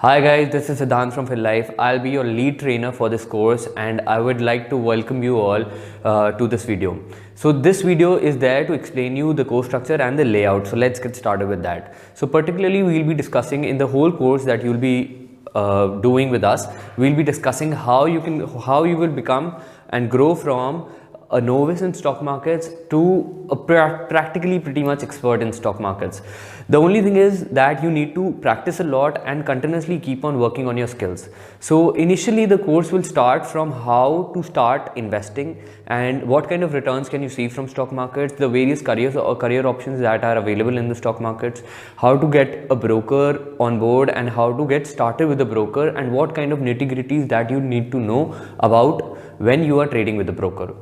Hi guys, this is Siddhant from Phil Life. I'll be your lead trainer for this course and I would like to welcome you all to this video. So this video is there to explain you the course structure and the layout. So let's get started with that. So particularly we'll be discussing in the whole course that you'll be doing with us, we'll be discussing how you will become and grow from a novice in stock markets to a practically pretty much expert in stock markets. The only thing is that you need to practice a lot and continuously keep on working on your skills. So initially the course will start from how to start investing and what kind of returns can you see from stock markets, the various career options that are available in the stock markets, how to get a broker on board and how to get started with a broker, and what kind of nitty-gritties that you need to know about when you are trading with a broker.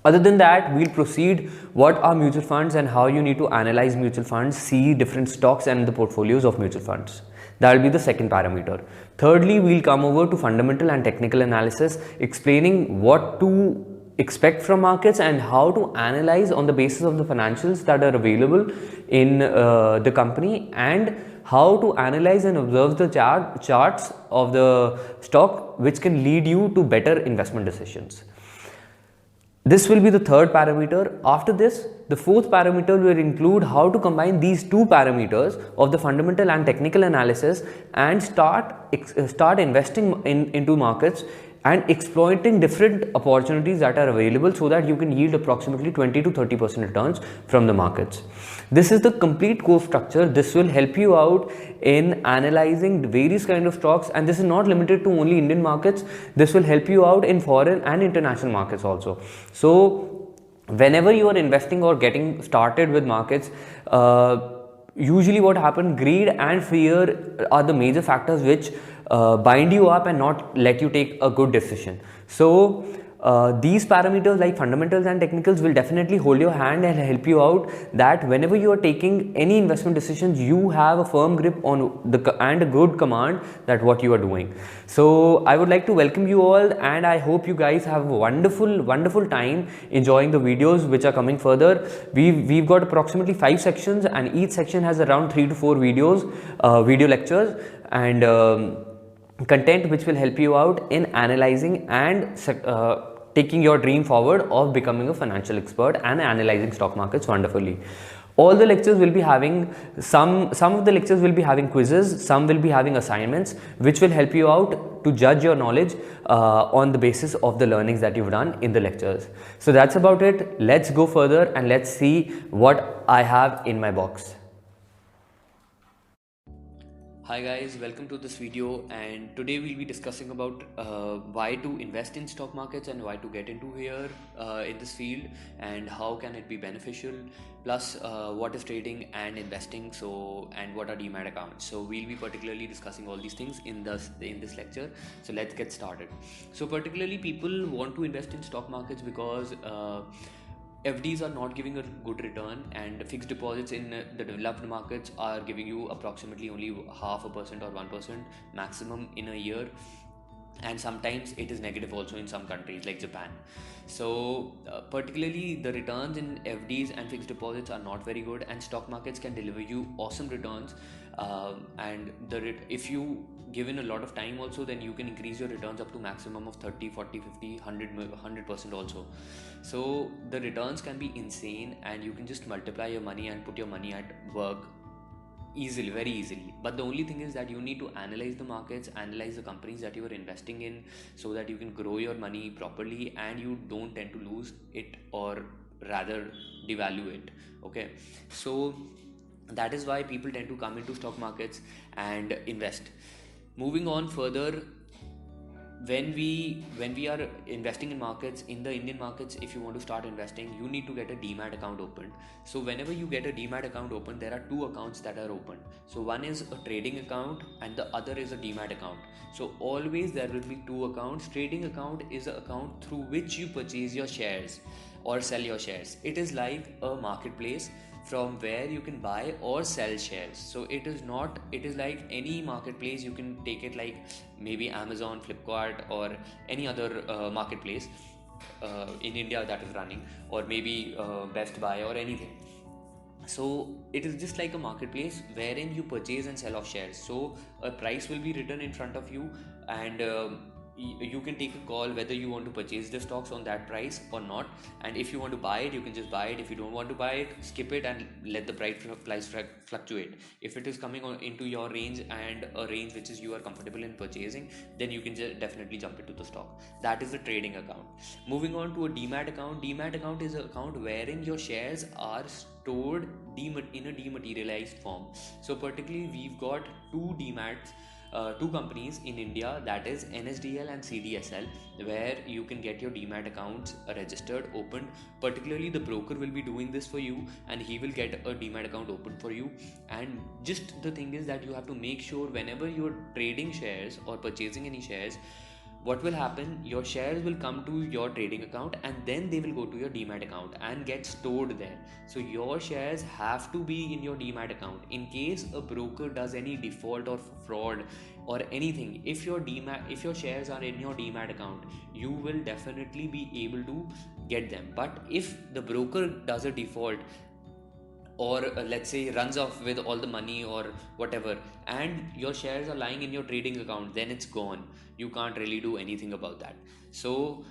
Other than that, we'll proceed what are mutual funds and how you need to analyze mutual funds, see different stocks and the portfolios of mutual funds. That will be the second parameter. Thirdly, we'll come over to fundamental and technical analysis, explaining what to expect from markets and how to analyze on the basis of the financials that are available in the company, and how to analyze and observe the charts of the stock, which can lead you to better investment decisions. This will be the third parameter. After this, the fourth parameter will include how to combine these two parameters of the fundamental and technical analysis and start investing into markets and exploiting different opportunities that are available so that you can yield approximately 20 to 30% returns from the markets. This is the complete course structure. This will help you out in analyzing various kind of stocks, and this is not limited to only Indian markets. This will help you out in foreign and international markets also. So whenever you are investing or getting started with markets, usually what happens, greed and fear are the major factors which bind you up and not let you take a good decision. So these parameters like fundamentals and technicals will definitely hold your hand and help you out, that whenever you are taking any investment decisions, you have a firm grip on and a good command that what you are doing. So I would like to welcome you all, and I hope you guys have a wonderful time enjoying the videos which are coming further. We've got approximately 5 sections, and each section has around 3 to 4 videos, video lectures and content which will help you out in analyzing and taking your dream forward of becoming a financial expert and analyzing stock markets wonderfully. All the lectures will be having some of the lectures will be having quizzes, some will be having assignments which will help you out to judge your knowledge on the basis of the learnings that you've done in the lectures. So that's about it. Let's go further and let's see what I have in my box. Hi guys, welcome to this video, and today we'll be discussing about why to invest in stock markets and why to get into here in this field, and how can it be beneficial, plus what is trading and investing, and what are demat accounts. So we'll be particularly discussing all these things in this lecture. So let's get started. So particularly people want to invest in stock markets because FDs are not giving a good return, and fixed deposits in the developed markets are giving you approximately only 0.5% or 1% maximum in a year, and sometimes it is negative also in some countries like Japan. So particularly the returns in FDs and fixed deposits are not very good, and stock markets can deliver you awesome returns, and if you given a lot of time also, then you can increase your returns up to maximum of 30, 40, 50, 100% also. So the returns can be insane, and you can just multiply your money and put your money at work easily, very easily. But the only thing is that you need to analyze the markets, analyze the companies that you are investing in, so that you can grow your money properly and you don't tend to lose it, or rather devalue it. Okay, so that is why people tend to come into stock markets and invest. Moving on further, when we are investing in markets, in the Indian markets, if you want to start investing, you need to get a demat account opened. So whenever you get a demat account opened, there are 2 accounts that are opened. So one is a trading account and the other is a demat account. So always there will be 2 accounts. Trading account is an account through which you purchase your shares or sell your shares. It is like a marketplace from where you can buy or sell shares. So it is like any marketplace. You can take it like maybe Amazon, Flipkart, or any other marketplace in India that is running, or maybe Best Buy or anything. So it is just like a marketplace wherein you purchase and sell off shares. So a price will be written in front of you, and you can take a call whether you want to purchase the stocks on that price or not. And if you want to buy it, you can just buy it. If you don't want to buy it, skip it and let the price fluctuate. If it is coming into your range and a range which is you are comfortable in purchasing, then you can definitely jump into the stock. That is the trading account. Moving on to a demat account. Demat account is an account wherein your shares are stored in a dematerialized form. So particularly we've got two companies in India, that is NSDL and CDSL, where you can get your demat accounts registered, opened. Particularly the broker will be doing this for you, and he will get a demat account opened for you. And just the thing is that you have to make sure whenever you're trading shares or purchasing any shares, what will happen, your shares will come to your trading account and then they will go to your demat account and get stored there. So your shares have to be in your demat account. In case a broker does any default or fraud or anything, if your shares are in your demat account, you will definitely be able to get them. But if the broker does a default, or let's say runs off with all the money or whatever, and your shares are lying in your trading account, then it's gone. You can't really do anything about that. So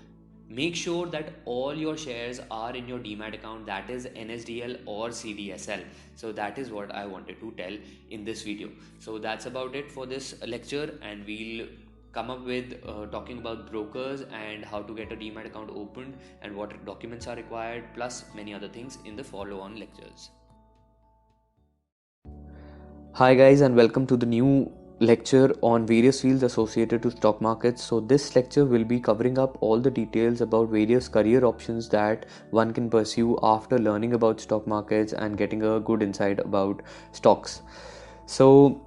make sure that all your shares are in your demat account, that is NSDL or CDSL. So that is what I wanted to tell in this video. So that's about it for this lecture, and we'll come up with talking about brokers and how to get a demat account opened and what documents are required, plus many other things in the follow-on lectures. Hi guys, and welcome to the new lecture on various fields associated to stock markets. So this lecture will be covering up all the details about various career options that one can pursue after learning about stock markets and getting a good insight about stocks. So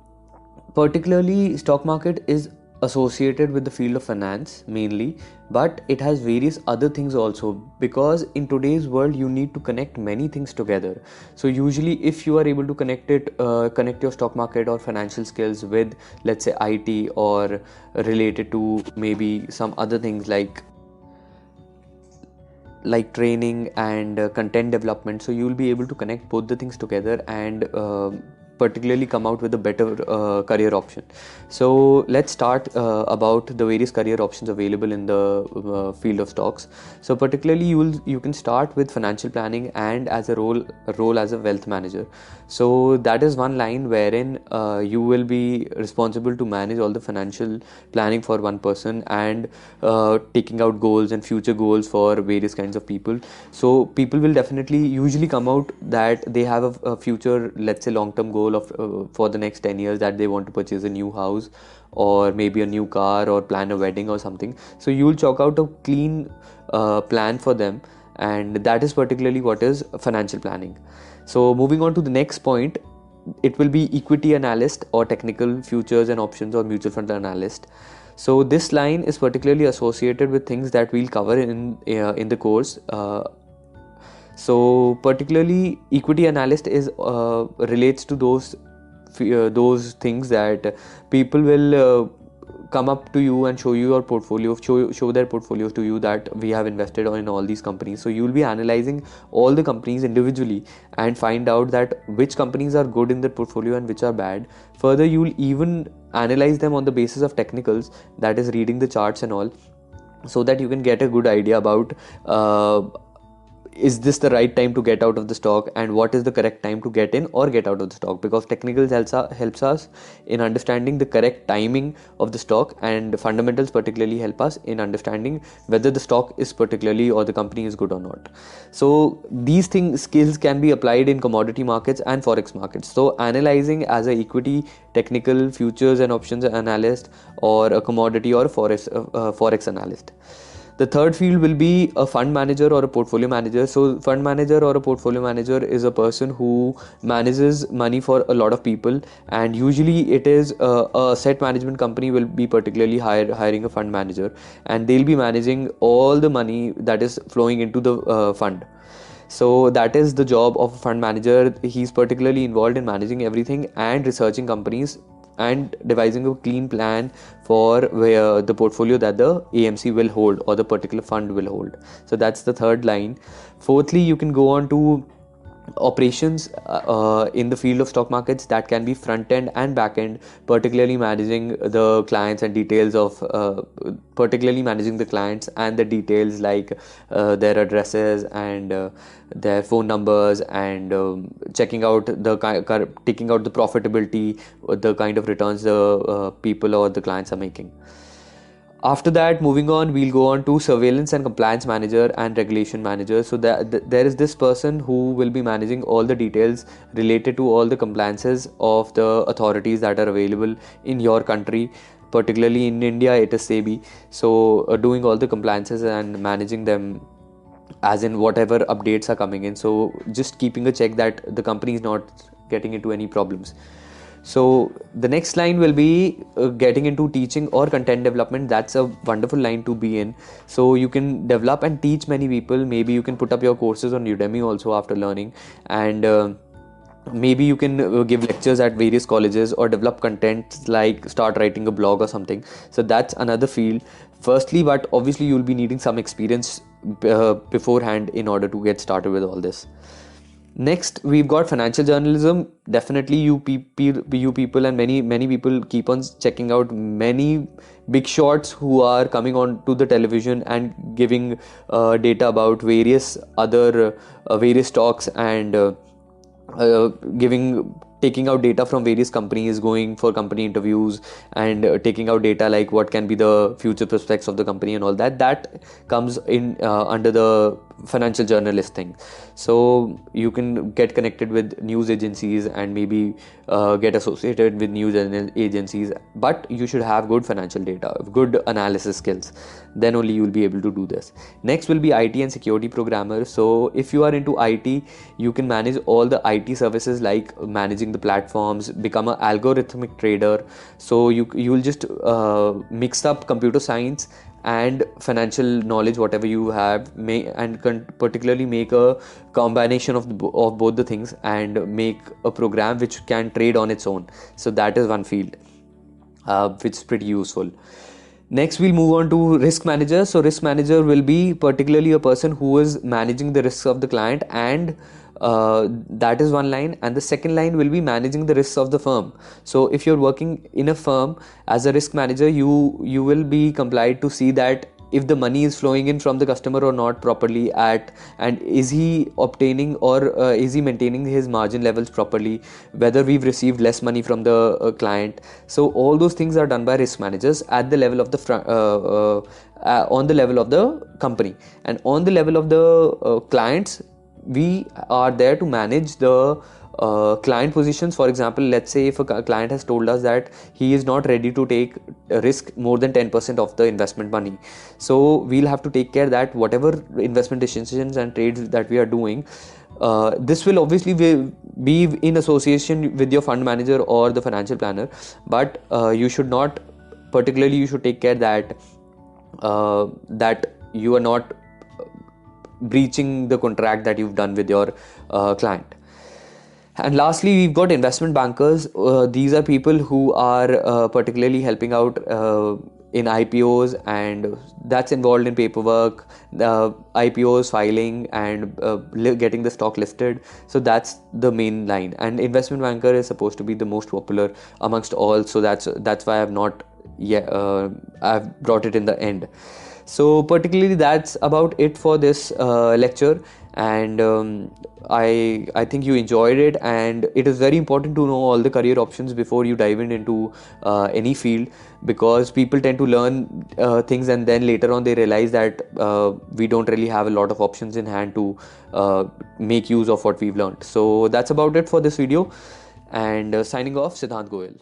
particularly stock market is associated with the field of finance mainly, but it has various other things also, because in today's world you need to connect many things together. So usually if you are able to connect your stock market or financial skills with, let's say, IT or related to maybe some other things like training and content development, so you will be able to connect both the things together and particularly come out with a better career option. So let's start about the various career options available in the field of stocks. So particularly you can start with financial planning and as a role as a wealth manager. So that is one line wherein you will be responsible to manage all the financial planning for one person and taking out goals and future goals for various kinds of people. So people will definitely usually come out that they have a future, let's say, long-term goal of for the next 10 years, that they want to purchase a new house or maybe a new car or plan a wedding or something. So you will chalk out a clean plan for them, and that is particularly what is financial planning. So moving on to the next point, it will be equity analyst or technical futures and options or mutual fund analyst. So this line is particularly associated with things that we'll cover in the course. So particularly equity analyst is relates to those things that people will come up to you and show you your portfolio, show their portfolios to you that we have invested in all these companies. So you will be analyzing all the companies individually and find out that which companies are good in the portfolio and which are bad. Further, you will even analyze them on the basis of technicals, that is reading the charts and all, so that you can get a good idea about is this the right time to get out of the stock and what is the correct time to get in or get out of the stock, because technicals helps us in understanding the correct timing of the stock, and fundamentals particularly help us in understanding whether the stock is particularly or the company is good or not. So these skills can be applied in commodity markets and forex markets. So analyzing as a equity, technical, futures and options analyst, or a commodity or a forex analyst. The third field will be a fund manager or a portfolio manager. So fund manager or a portfolio manager is a person who manages money for a lot of people, and usually it is a asset management company will be particularly hiring a fund manager, and they'll be managing all the money that is flowing into the fund. So that is the job of a fund manager. He's particularly involved in managing everything and researching companies and devising a clean plan for where the portfolio that the AMC will hold or the particular fund will hold. So that's the third line. Fourthly, you can go on to operations in the field of stock markets, that can be front end and back end, particularly managing the clients and details of particularly managing the clients and the details like their addresses and their phone numbers, and checking out taking out the profitability, the kind of returns the people or the clients are making. After that, moving on, we'll go on to surveillance and compliance manager and regulation manager. So there is this person who will be managing all the details related to all the compliances of the authorities that are available in your country. Particularly in India, it is SEBI. So doing all the compliances and managing them, as in whatever updates are coming in. So just keeping a check that the company is not getting into any problems. So the next line will be getting into teaching or content development. That's a wonderful line to be in. So you can develop and teach many people. Maybe you can put up your courses on Udemy also after learning, and maybe you can give lectures at various colleges or develop content like start writing a blog or something. So that's another field firstly, but obviously you'll be needing some experience beforehand in order to get started with all this. Next, we've got financial journalism. Definitely, you people and many people keep on checking out many big shots who are coming on to the television and giving data about various other various stocks, and taking out data from various companies, going for company interviews, and taking out data like what can be the future prospects of the company and all that. That comes in under the financial journalist thing. So you can get connected with news agencies and maybe get associated with news agencies, but you should have good financial data, good analysis skills. Then only you will be able to do this. Next will be IT and security programmer. So if you are into IT, you can manage all the IT services like managing the platforms, become an algorithmic trader. So you will just mix up computer science and financial knowledge, whatever you have, particularly make a combination of both the things and make a program which can trade on its own. So that is one field which is pretty useful. Next, we'll move on to risk manager. So risk manager will be particularly a person who is managing the risks of the client, and that is one line. And the second line will be managing the risks of the firm. So if you're working in a firm as a risk manager, you will be complied to see that if the money is flowing in from the customer or not properly, and is he obtaining or is he maintaining his margin levels properly, whether we've received less money from the client. So all those things are done by risk managers at the level of the on the level of the company, and on the level of the clients, we are there to manage the client positions. For example, let's say if a client has told us that he is not ready to take a risk more than 10% of the investment money, so we'll have to take care that whatever investment decisions and trades that we are doing, this will obviously be in association with your fund manager or the financial planner, but you should take care that that you are not breaching the contract that you've done with your client. And lastly, we've got investment bankers. These are people who are particularly helping out in IPOs, and that's involved in paperwork, IPOs filing, and getting the stock listed. So that's the main line. And investment banker is supposed to be the most popular amongst all. So that's why I've brought it in the end. So particularly that's about it for this lecture, and I think you enjoyed it, and it is very important to know all the career options before you dive into any field, because people tend to learn things and then later on they realize that we don't really have a lot of options in hand to make use of what we've learned. So that's about it for this video, and signing off, Siddhant Goel.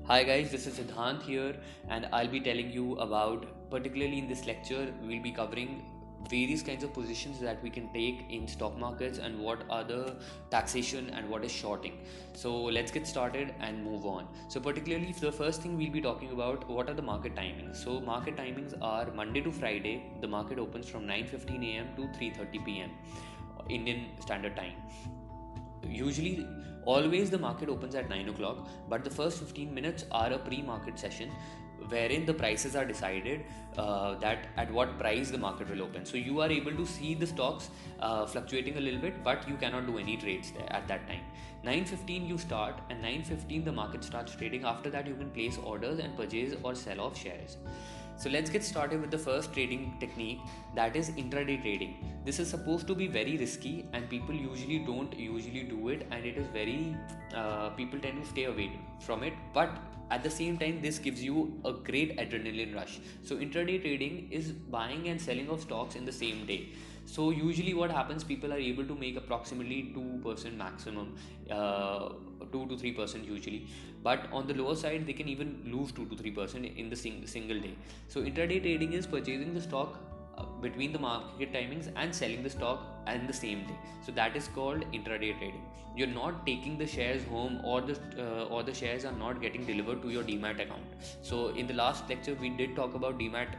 Hi guys, this is Siddhant here, and I'll be telling you about, particularly in this lecture, we'll be covering various kinds of positions that we can take in stock markets and what are the taxation and what is shorting. So let's get started and move on. So particularly the first thing we'll be talking about, what are the market timings. So market timings are Monday to Friday, the market opens from 9:15 a.m. to 3:30 p.m. Indian Standard Time. Usually always the market opens at 9 o'clock, but the first 15 minutes are a pre-market session wherein the prices are decided that at what price the market will open. So you are able to see the stocks fluctuating a little bit, but you cannot do any trades there at that time. 9:15 you start, and 9:15 the market starts trading. After that you can place orders and purchase or sell off shares. So let's get started with the first trading technique, that is intraday trading. This is supposed to be very risky and people usually don't do it, and it is very people tend to stay away from it, but at the same time this gives you a great adrenaline rush. So intraday trading is buying and selling of stocks in the same day. So usually what happens, people are able to make approximately 2% maximum, 2 to 3% usually, but on the lower side they can even lose 2 to 3% in the single day. So intraday trading is purchasing the stock between the market timings and selling the stock in the same day. So that is called intraday trading. You're not taking the shares home, or the shares are not getting delivered to your demat account. So in the last lecture we did talk about demat.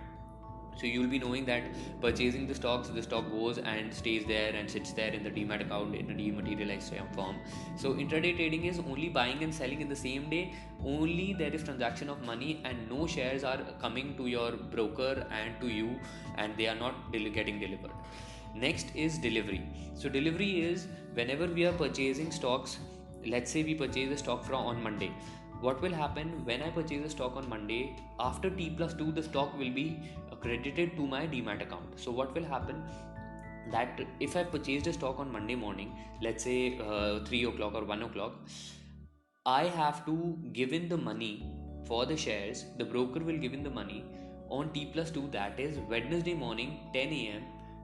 So you'll be knowing that purchasing the stock goes and stays there and sits there in the demat account in a dematerialized form. So intraday trading is only buying and selling in the same day. Only there is transaction of money, and no shares are coming to your broker and to you, and they are not getting delivered. Next is delivery. So delivery is whenever we are purchasing stocks. Let's say we purchase a stock on Monday. What will happen when I purchase a stock on Monday? After T+2 the stock will be credited to my demat account. So what will happen, that if I purchased a stock on Monday morning, let's say 3 o'clock or 1 o'clock, I have to give in the money for the shares. The broker will give in the money on T+2, that is Wednesday morning 10 a.m.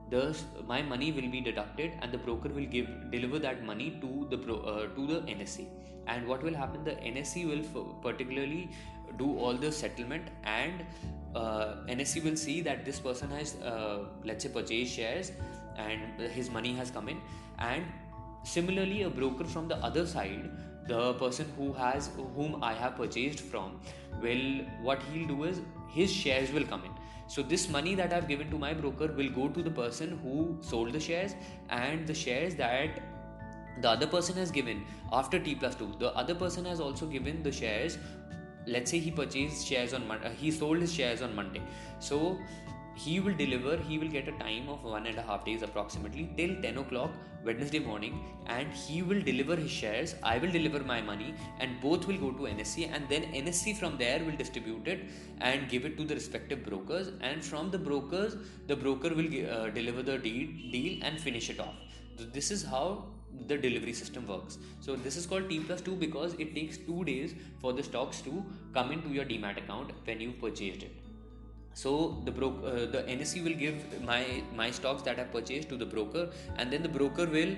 Thus my money will be deducted and the broker will deliver that money to the NSE. And what will happen, the NSE will particularly do all the settlement, and NSE will see that this person has let's say purchased shares and his money has come in. And similarly, a broker from the other side, the person whom I have purchased from, what he'll do is his shares will come in. So this money that I've given to my broker will go to the person who sold the shares, and the shares that the other person has given after T+2, the other person has also given the shares. Let's say he purchased shares on Monday, he sold his shares on Monday. So he will get a time of 1.5 days approximately till 10 o'clock Wednesday morning, and he will deliver his shares, I will deliver my money, and both will go to NSE, and then NSE from there will distribute it and give it to the respective brokers, and from the brokers the broker will deliver the deal and finish it off. So this is how the delivery system works. So this is called T+2 because it takes 2 days for the stocks to come into your demat account when you purchased it. So the NSE will give my stocks that I purchased to the broker, and then the broker will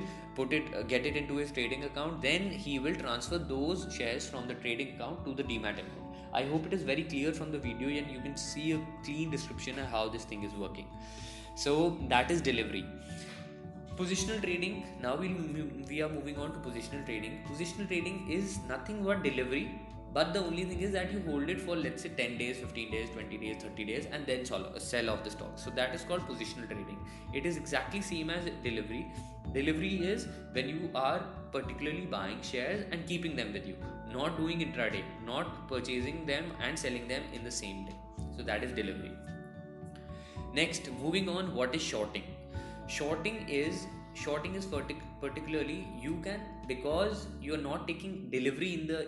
get it into his trading account. Then he will transfer those shares from the trading account to the demat account. I hope it is very clear from the video and you can see a clean description of how this thing is working. So that is delivery. Positional trading. Now we are moving on to positional trading. Positional trading is nothing but delivery, but the only thing is that you hold it for, let's say, 10 days, 15 days, 20 days, 30 days, and then sell off the stock. So that is called positional trading. It is exactly same as delivery. Delivery is when you are particularly buying shares and keeping them with you, not doing intraday, not purchasing them and selling them in the same day. So that is delivery. Next, moving on, what is shorting? Shorting is particularly, you can, because you are not taking delivery in the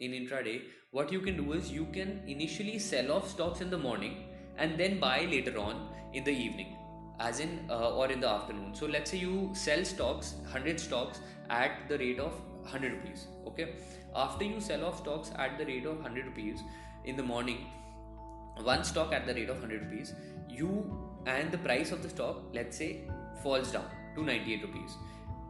intraday, what you can do is you can initially sell off stocks in the morning and then buy later on in the evening, as in or in the afternoon. So let's say you sell stocks, 100 stocks at the rate of 100 rupees. Okay, after you sell off stocks at the rate of 100 rupees in the morning, one stock at the rate of 100 rupees, and the price of the stock, let's say, falls down to 98 rupees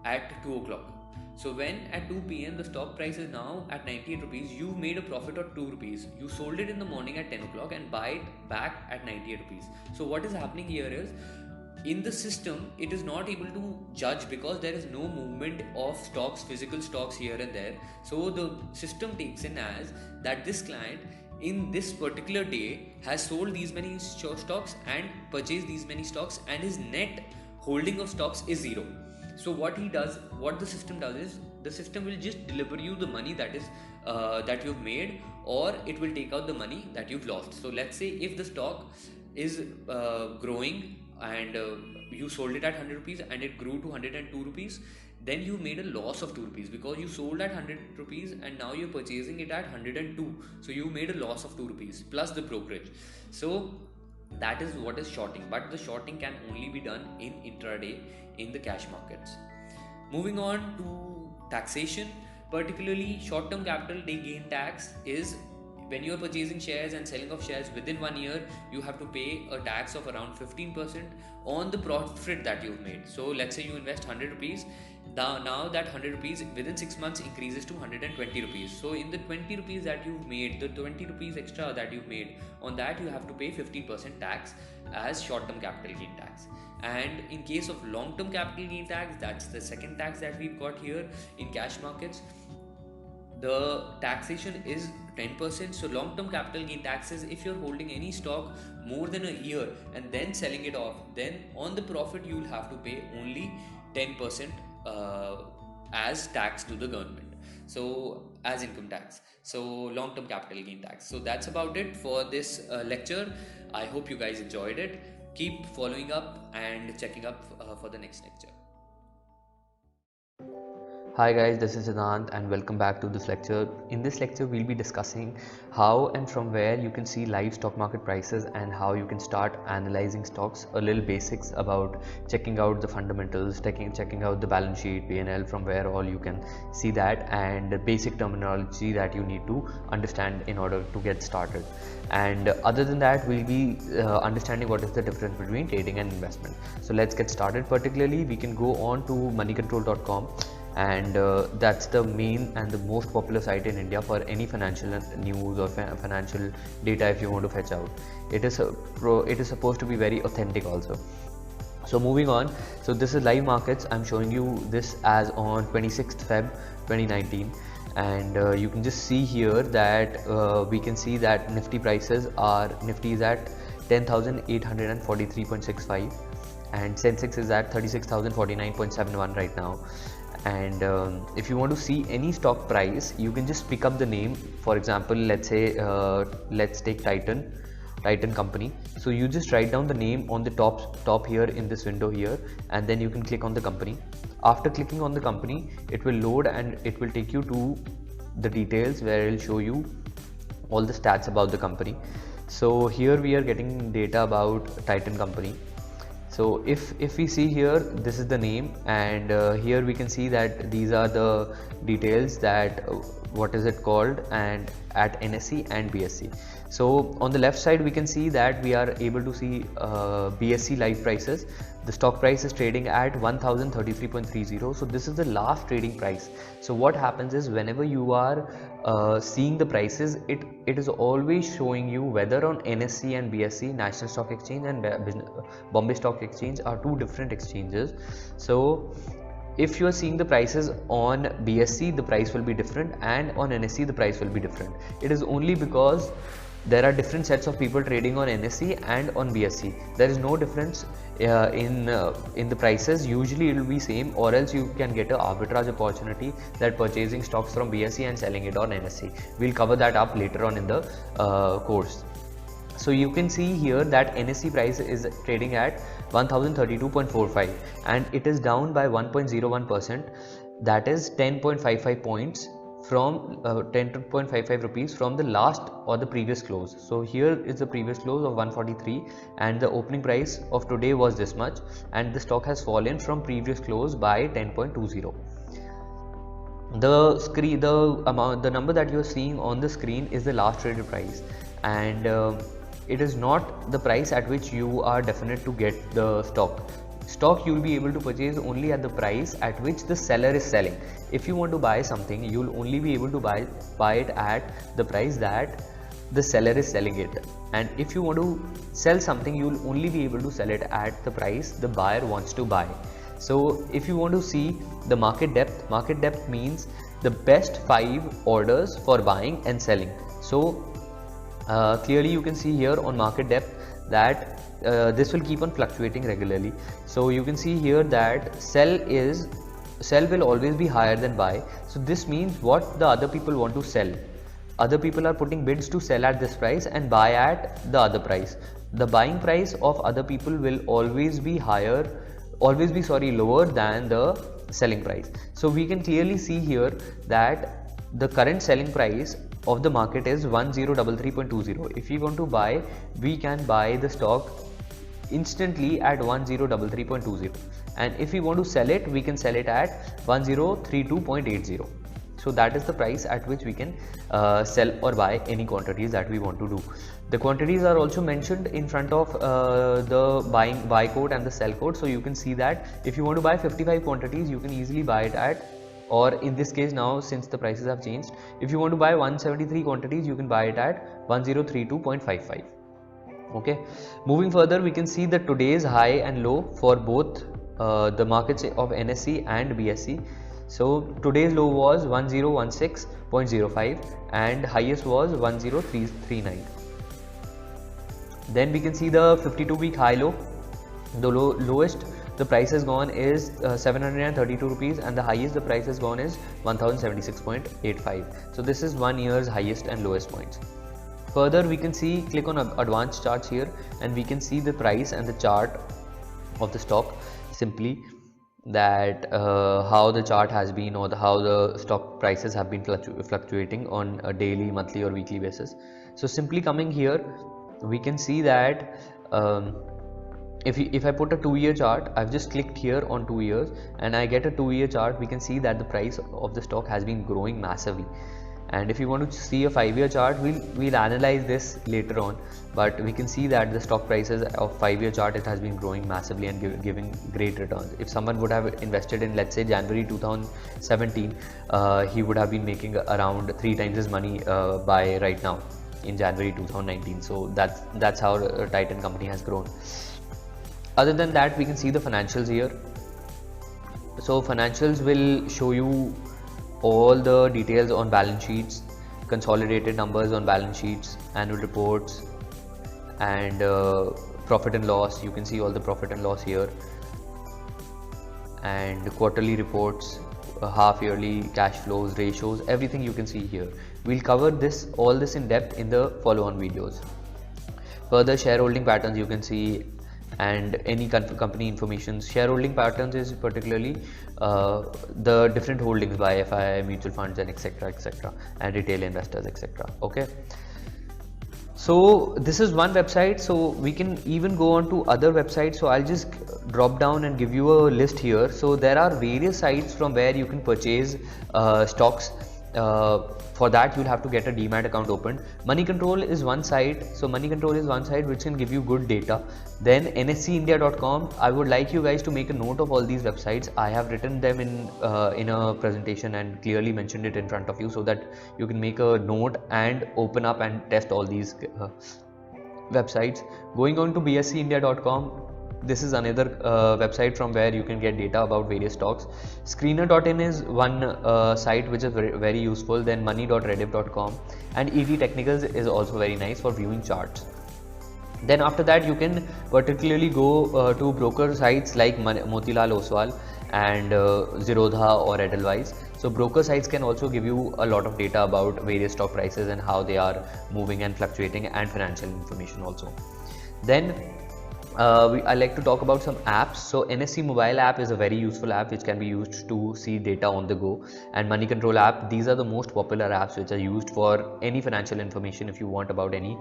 at 2 o'clock. So when at 2 p.m. the stock price is now at 98 rupees, you made a profit of 2 rupees. You sold it in the morning at 10 o'clock and buy it back at 98 rupees. So what is happening here is, in the system, it is not able to judge because there is no movement of stocks, physical stocks here and there. So the system takes in as that this client in this particular day has sold these many stocks and purchased these many stocks, and his net holding of stocks is 0. So what the system does is, The system will just deliver you the money that is that you've made, or it will take out the money that you've lost. So let's say if the stock is growing and you sold it at 100 rupees and it grew to 102 rupees, then you made a loss of 2 rupees because you sold at 100 rupees and now you're purchasing it at 102. So you made a loss of 2 rupees plus the brokerage. So that is what is shorting, but the shorting can only be done in intraday in the cash markets. Moving on to taxation, particularly short-term capital gain tax is when you are purchasing shares and selling of shares within 1 year, you have to pay a tax of around 15% on the profit that you've made. So let's say you invest 100 rupees. Now that 100 rupees within 6 months increases to 120 rupees. So in the 20 rupees that you've made, the 20 rupees extra that you've made, on that you have to pay 15% tax as short-term capital gain tax. And in case of long-term capital gain tax, that's the second tax that we've got here in cash markets. The taxation is 10%. So long-term capital gain taxes, if you're holding any stock more than a year and then selling it off, then on the profit you will have to pay only 10% as tax to the government, so as income tax. So long-term capital gain tax. So that's about it for this lecture. I hope you guys enjoyed it. Keep following up and checking up for the next lecture. Hi guys, this is Siddhant and welcome back to this lecture. In this lecture we'll be discussing how and from where you can see live stock market prices and how you can start analyzing stocks, a little basics about checking out the fundamentals, checking out the balance sheet, P&L, from where all you can see that, and basic terminology that you need to understand in order to get started. And other than that, we'll be understanding what is the difference between trading and investment. So let's get started. Particularly we can go on to moneycontrol.com, and that's the main and the most popular site in India for any financial news or financial data if you want to fetch out. It is supposed to be very authentic also. So moving on, so this is live markets. I'm showing you this as on 26th Feb 2019, and you can just see here that we can see that Nifty prices are, Nifty is at 10,843.65 and Sensex is at 36,049.71 right now. And if you want to see any stock price, you can just pick up the name. For example, let's say let's take Titan company. So you just write down the name on the top here in this window here, and then you can click on the company. After clicking on the company, it will load and it will take you to the details where it will show you all the stats about the company. So here we are getting data about Titan company. So if we see here, this is the name, and here we can see that these are the details that what is it called, and at NSE and BSE. So on the left side we can see that we are able to see BSE live prices. The stock price is trading at 1033.30. so this is the last trading price. So what happens is, whenever you are seeing the prices, it is always showing you whether on NSE and BSE, National Stock Exchange and Bombay Stock Exchange, are two different exchanges. So if you are seeing the prices on BSE, the price will be different, and on NSE the price will be different. It is only because there are different sets of people trading on NSE and on BSE. There is no difference in the prices. Usually it will be same, or else you can get an arbitrage opportunity, that purchasing stocks from BSE and selling it on NSE. We'll cover that up later on in the course. So you can see here that NSE price is trading at 1032.45 and it is down by 1.01%, that is 10.55 points from 10.55 rupees from the last or the previous close. So here is the previous close of 143 and the opening price of today was this much, and the stock has fallen from previous close by 10.20. The number that you are seeing on the screen is the last traded price, and it is not the price at which you are definite to get the stock. You will be able to purchase only at the price at which the seller is selling. If you want to buy something, you will only be able to buy it at the price that the seller is selling it, and if you want to sell something, you will only be able to sell it at the price the buyer wants to buy. So if you want to see the market depth means the best 5 orders for buying and selling. So clearly you can see here on market depth that this will keep on fluctuating regularly. So you can see here that sell is sell will always be higher than buy. So this means what the other people want to sell. Other people are putting bids to sell at this price and buy at the other price. The buying price of other people will always be lower than the selling price. So we can clearly see here that the current selling price of the market is 1033.20. If we want to buy, we can buy the stock instantly at 1033.20, and if we want to sell it, we can sell it at 1032.80. So that is the price at which we can sell or buy any quantities that we want to do. The quantities are also mentioned in front of the buy code and the sell code. So you can see that if you want to buy 55 quantities, you can easily buy it at, or in this case now, since the prices have changed, if you want to buy 173 quantities, you can buy it at 1032.55. Okay, moving further, we can see the today's high and low for both the markets of NSE and BSE. So today's low was 1016.05 and highest was 10339. Then we can see the 52-week high low. The lowest the price has gone is 732 rupees, and the highest the price has gone is 1076.85. So this is 1 year's highest and lowest points. Further, we can see, click on advanced charts here, and we can see the price and the chart of the stock, simply that how the chart has been, or how the stock prices have been fluctuating on a daily, monthly or weekly basis. So simply coming here, we can see that if I put a 2-year chart, I've just clicked here on 2 years and I get a 2-year chart, we can see that the price of the stock has been growing massively. And if you want to see a 5-year chart, we'll analyze this later on, but we can see that the stock prices of 5-year chart, it has been growing massively and giving great returns. If someone would have invested in, let's say, January 2017, he would have been making around 3 times his money by right now in January 2019. So that's how Titan company has grown. Other than that, we can see the financials here. So financials will show you all the details on balance sheets, consolidated numbers on balance sheets, annual reports, and profit and loss. You can see all the profit and loss here, and quarterly reports, half yearly cash flows, ratios, everything you can see here. We'll cover all this in depth in the follow-on videos. Further, shareholding patterns you can see, and any company information. Shareholding patterns is particularly the different holdings by FI, mutual funds, and etc, and retail investors, etc. Okay, so this is one website. So we can even go on to other websites. So I'll just drop down and give you a list here. So there are various sites from where you can purchase stocks. For that, you'll have to get a demat account opened. Money Control is one site. So Money Control is one site which can give you good data. Then nscindia.com. I would like you guys to make a note of all these websites. I have written them in a presentation and clearly mentioned it in front of you, so that you can make a note and open up and test all these websites. Going on to bscindia.com. This is another website from where you can get data about various stocks. Screener.in is one site which is very, very useful. Then money.rediff.com, and ET Technicals is also very nice for viewing charts. Then after that, you can particularly go to broker sites like Motilal Oswal and Zerodha or Edelweiss. So broker sites can also give you a lot of data about various stock prices and how they are moving and fluctuating, and financial information also. Then I like to talk about some apps. So NSE mobile app is a very useful app which can be used to see data on the go, and Money Control app, these are the most popular apps which are used for any financial information if you want about any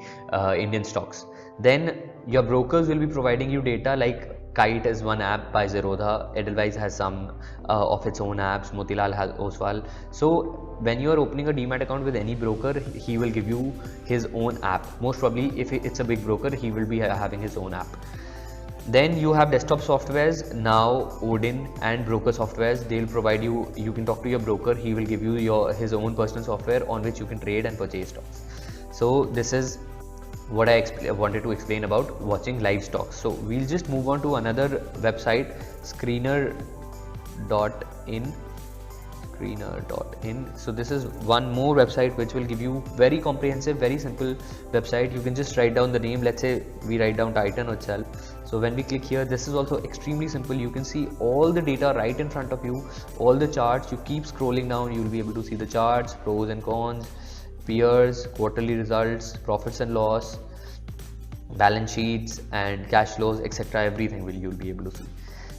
Indian stocks. Then your brokers will be providing you data, like Kite is one app by Zerodha, Edelweiss has some of its own apps, Motilal has Oswal. So when you are opening a demat account with any broker, he will give you his own app. Most probably, if it's a big broker, he will be having his own app. Then you have desktop softwares, Now, Odin, and broker softwares. They'll provide you, you can talk to your broker, he will give you his own personal software on which you can trade and purchase stocks. So this is what I wanted to explain about watching live stocks. So we'll just move on to another website, screener.in. screener.in. So this is one more website which will give you very comprehensive, very simple website. You can just write down the name. Let's say we write down Titan itself. So when we click here, this is also extremely simple. You can see all the data right in front of you, all the charts. You keep scrolling down, you will be able to see the charts, pros and cons, peers, quarterly results, profits and loss, balance sheets and cash flows, etc. Everything you'll be able to see.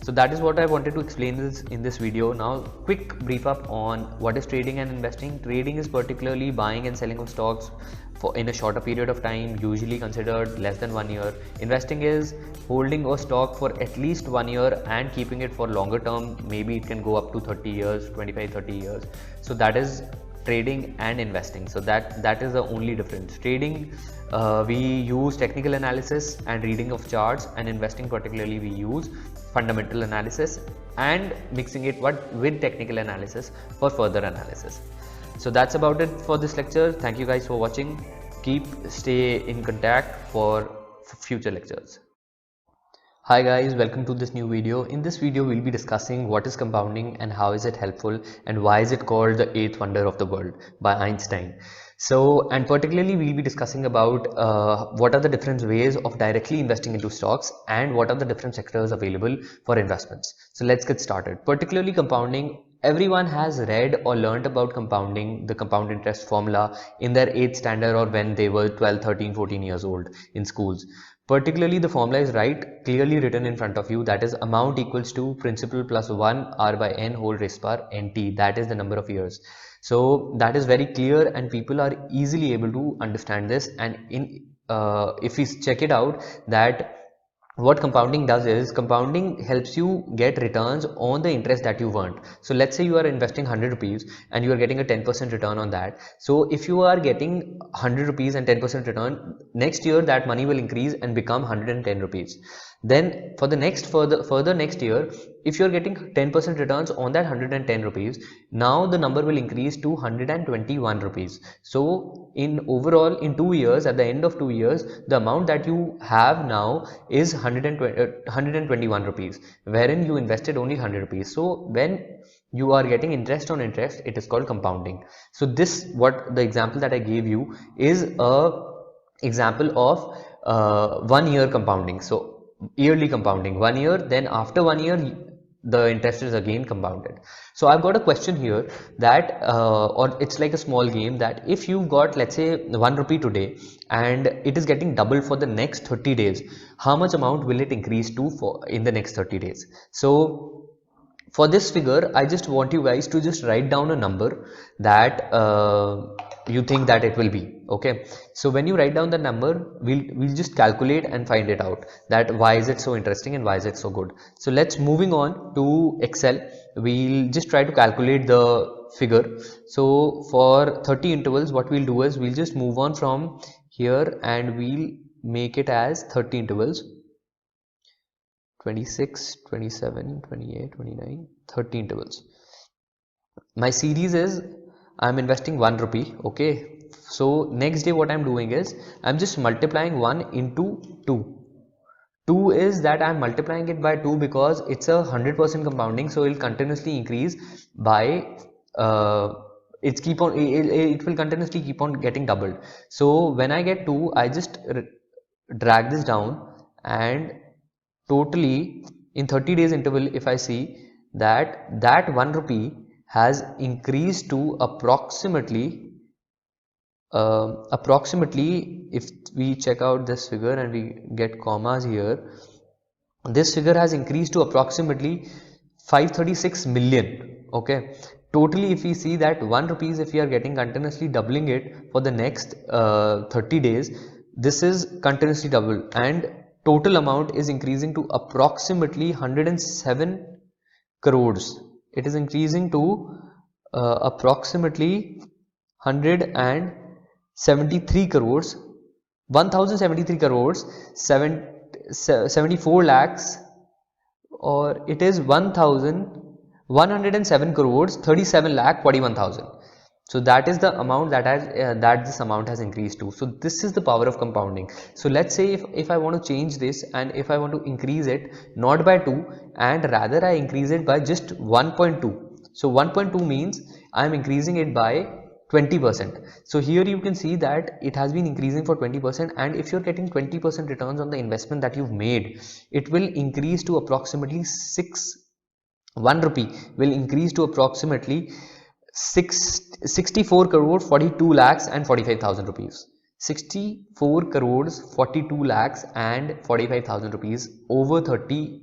So that is what I wanted to explain in this video. Now quick brief up on what is trading and investing. Trading is particularly buying and selling of stocks in a shorter period of time, usually considered less than 1 year. Investing is holding a stock for at least 1 year and keeping it for longer term. Maybe it can go up to 30 years, 25-30 years. So that is trading and investing. So that is the only difference. Trading, we use technical analysis and reading of charts, and investing particularly we use fundamental analysis and mixing it with technical analysis for further analysis. So that's about it for this lecture. Thank you guys for watching. Stay in contact for future lectures. Hi guys, welcome to this new video. In this video we'll be discussing what is compounding and how is it helpful and why is it called the eighth wonder of the world by Einstein. So, and particularly we'll be discussing about what are the different ways of directly investing into stocks and what are the different sectors available for investments. So let's get started. Particularly compounding, everyone has read or learned about compounding, the compound interest formula in their 8th standard or when they were 12, 13, 14 years old in schools. Particularly the formula is clearly written in front of you, that is amount equals to principal plus 1 r by n whole raised power nt, that is the number of years. So that is very clear and people are easily able to understand this. And if we check it out, that what compounding does is, compounding helps you get returns on the interest that you earned. So let's say you are investing 100 rupees and you are getting a 10% return on that. So if you are getting 100 rupees and 10% return, next year that money will increase and become 110 rupees. Then for the further next year, if you are getting 10% returns on that 110 rupees, now the number will increase to 121 rupees. So in overall, in 2 years, at the end of 2 years, the amount that you have now is 121 rupees, wherein you invested only 100 rupees. So when you are getting interest on interest, it is called compounding. So this, what the example that I gave you is a example of 1 year compounding. So yearly compounding, 1 year, then after 1 year the interest is again compounded. So I've got a question here that or it's like a small game, that if you got, let's say, 1 rupee today and it is getting doubled for the next 30 days, how much amount will it increase to in the next 30 days? So for this figure, I just want you guys to just write down a number that you think that it will be. Okay, so when you write down the number, we'll just calculate and find it out, that why is it so interesting and why is it so good. So let's moving on to Excel. We'll just try to calculate the figure. So for 30 intervals, what we'll do is we'll just move on from here and we'll make it as 30 intervals. 26, 27, 28, 29, 30 intervals. My series is, I'm investing 1 rupee. Okay, so next day what I'm doing is I'm just multiplying 1 into 2. 2 is that I'm multiplying it by 2 because it's a 100% compounding, so it will continuously increase by it will continuously keep on getting doubled. So when I get 2, I just drag this down, and totally in 30 days interval, if I see that 1 rupee has increased to approximately if we check out this figure and we get commas here, this figure has increased to approximately 536 million. Okay, totally if we see that 1 rupees, if we are getting continuously doubling it for the next 30 days, this is continuously double, and total amount is increasing to approximately 107 crores. It is increasing to approximately 173 crores, 1073 crores, 74 lakhs, or it is 1107 crores 37 lakh 41,000. So that is the amount that this amount has increased to. So this is the power of compounding. So let's say if I want to change this, and if I want to increase it not by 2 and rather I increase it by just 1.2. So 1.2 means I am increasing it by 20%. So here you can see that it has been increasing for 20%, and if you're getting 20% returns on the investment that you've made, it will increase to approximately 1 rupee will increase to approximately 64 crores 42 lakhs and 45,000 rupees. 64 crores 42 lakhs and 45,000 rupees over 30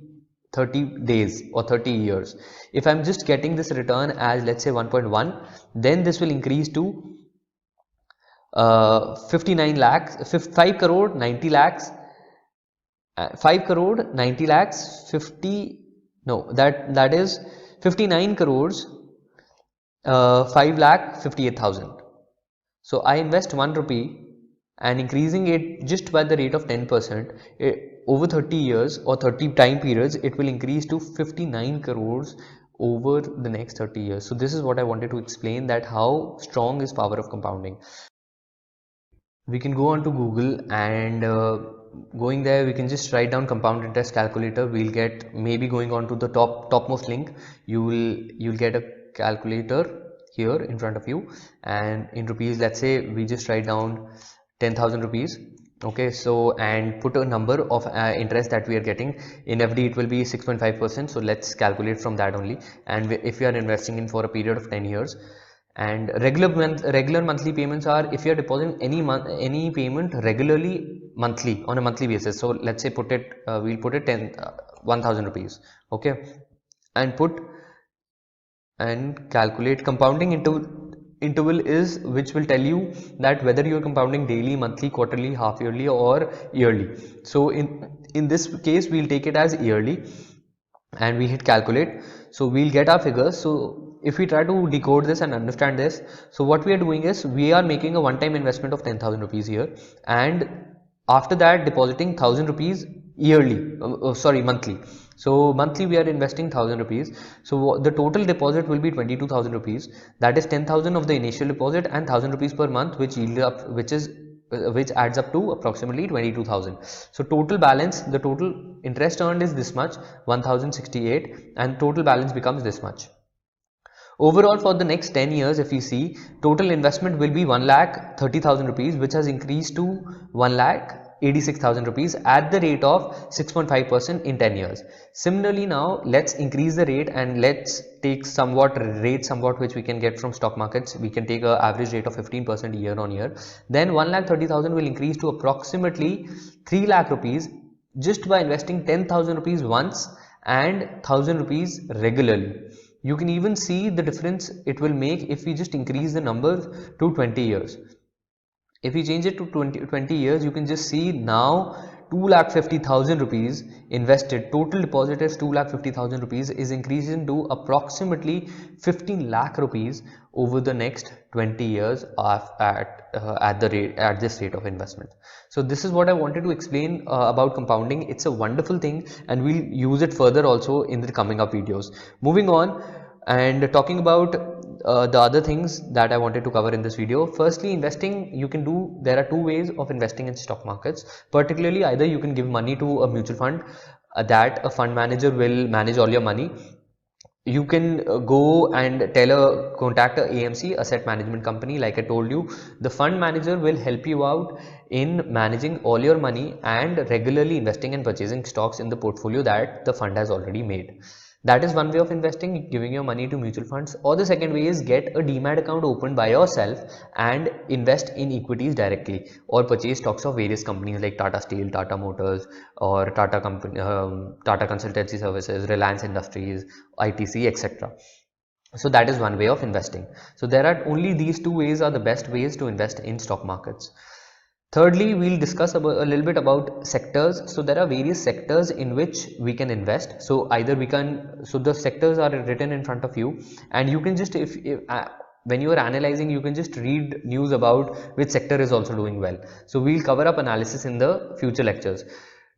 days or 30 years. If I'm just getting this return as, let's say, 1.1, then this will increase to 59 lakhs 5 crore 90 lakhs 5 crore 90 lakhs 50 no that is 59 crores 5 lakh 58,000. So I invest 1 rupee and increasing it just by the rate of 10%, over 30 years or 30 time periods, it will increase to 59 crores over the next 30 years. So this is what I wanted to explain, that how strong is power of compounding. We can go on to Google, and going there we can just write down compound interest calculator. We'll get, maybe going on to the topmost link, you'll get a calculator here in front of you, and in rupees, let's say we just write down 10,000 rupees. Okay, so and put a number of interest that we are getting. In FD it will be 6.5%, so let's calculate from that only. And if you are investing in for a period of 10 years, and regular monthly payments are, if you are depositing any payment regularly monthly, on a monthly basis. So let's say we'll put it 1,000 rupees. Okay, and calculate compounding interval is, which will tell you that whether you are compounding daily, monthly, quarterly, half yearly or yearly. So in this case we'll take it as yearly, and we hit calculate. So we'll get our figures. So if we try to decode this and understand this, so what we are doing is we are making a one-time investment of 10,000 rupees here, and after that depositing 1,000 rupees yearly, monthly. So monthly we are investing 1,000 rupees. So the total deposit will be 22,000 rupees. That is 10,000 of the initial deposit and 1,000 rupees per month, which adds up to approximately 22,000. So total balance, the total interest earned is this much, 1,068, and total balance becomes this much. Overall, for the next 10 years, if you see, total investment will be 1,30,000 rupees, which has increased to 1,86,000 rupees at the rate of 6.5% in 10 years. Similarly, now let's increase the rate and let's take somewhat which we can get from stock markets. We can take an average rate of 15% year on year. Then 1,30,000 will increase to approximately 3 lakh rupees just by investing 10,000 rupees once and 1,000 rupees regularly. You can even see the difference it will make if we just increase the numbers to 20 years. If we change it to 20 years, you can just see now 2,50,000 rupees invested, total deposit is 2,50,000 rupees, is increasing to approximately 15 lakh rupees over the next 20 years at this rate of investment. So this is what I wanted to explain about compounding. It's a wonderful thing, and we'll use it further also in the coming up videos. Moving on and talking about the other things that I wanted to cover in this video. Firstly, investing, there are two ways of investing in stock markets. Particularly, either you can give money to a mutual fund that a fund manager will manage all your money. You can go and contact a AMC, asset management company. Like I told you, the fund manager will help you out in managing all your money and regularly investing and purchasing stocks in the portfolio that the fund has already made. That is one way of investing, giving your money to mutual funds. Or the second way is get a demat account opened by yourself and invest in equities directly, or purchase stocks of various companies like Tata Steel, Tata Motors, or Tata Consultancy Services, Reliance Industries, ITC, etc. So that is one way of investing. So there are only these two ways are the best ways to invest in stock markets. Thirdly, we'll discuss a little bit about sectors. So there are various sectors in which we can invest. So the sectors are written in front of you, and you can just, when you are analyzing, you can just read news about which sector is also doing well. So we'll cover up analysis in the future lectures.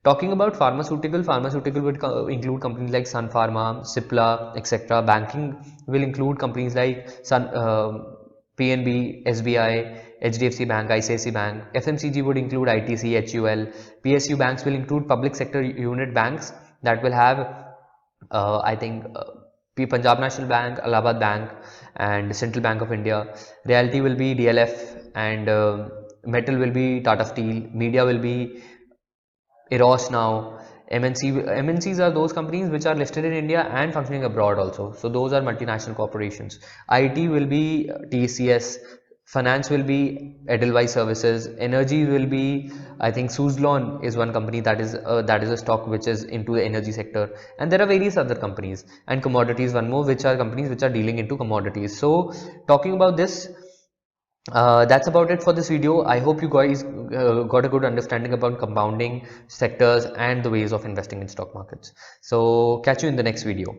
Talking about pharmaceutical would include companies like Sun Pharma, Cipla, etc. Banking will include companies like PNB, SBI, HDFC Bank, ICICI Bank. FMCG would include ITC, HUL. PSU banks will include public sector unit banks that will have Punjab National Bank, Allahabad Bank, and Central Bank of India. Realty will be DLF, and metal will be Tata Steel. Media will be Eros now. MNCs are those companies which are listed in India and functioning abroad also. So those are multinational corporations. IT will be TCS. Finance will be Edelweiss Services. Energy will be, I think, Suzlon is one company that is a stock which is into the energy sector, and there are various other companies. And commodities, one more, which are companies which are dealing into commodities. So talking about this, that's about it for this video. I hope you guys got a good understanding about compounding, sectors, and the ways of investing in stock markets. So catch you in the next video.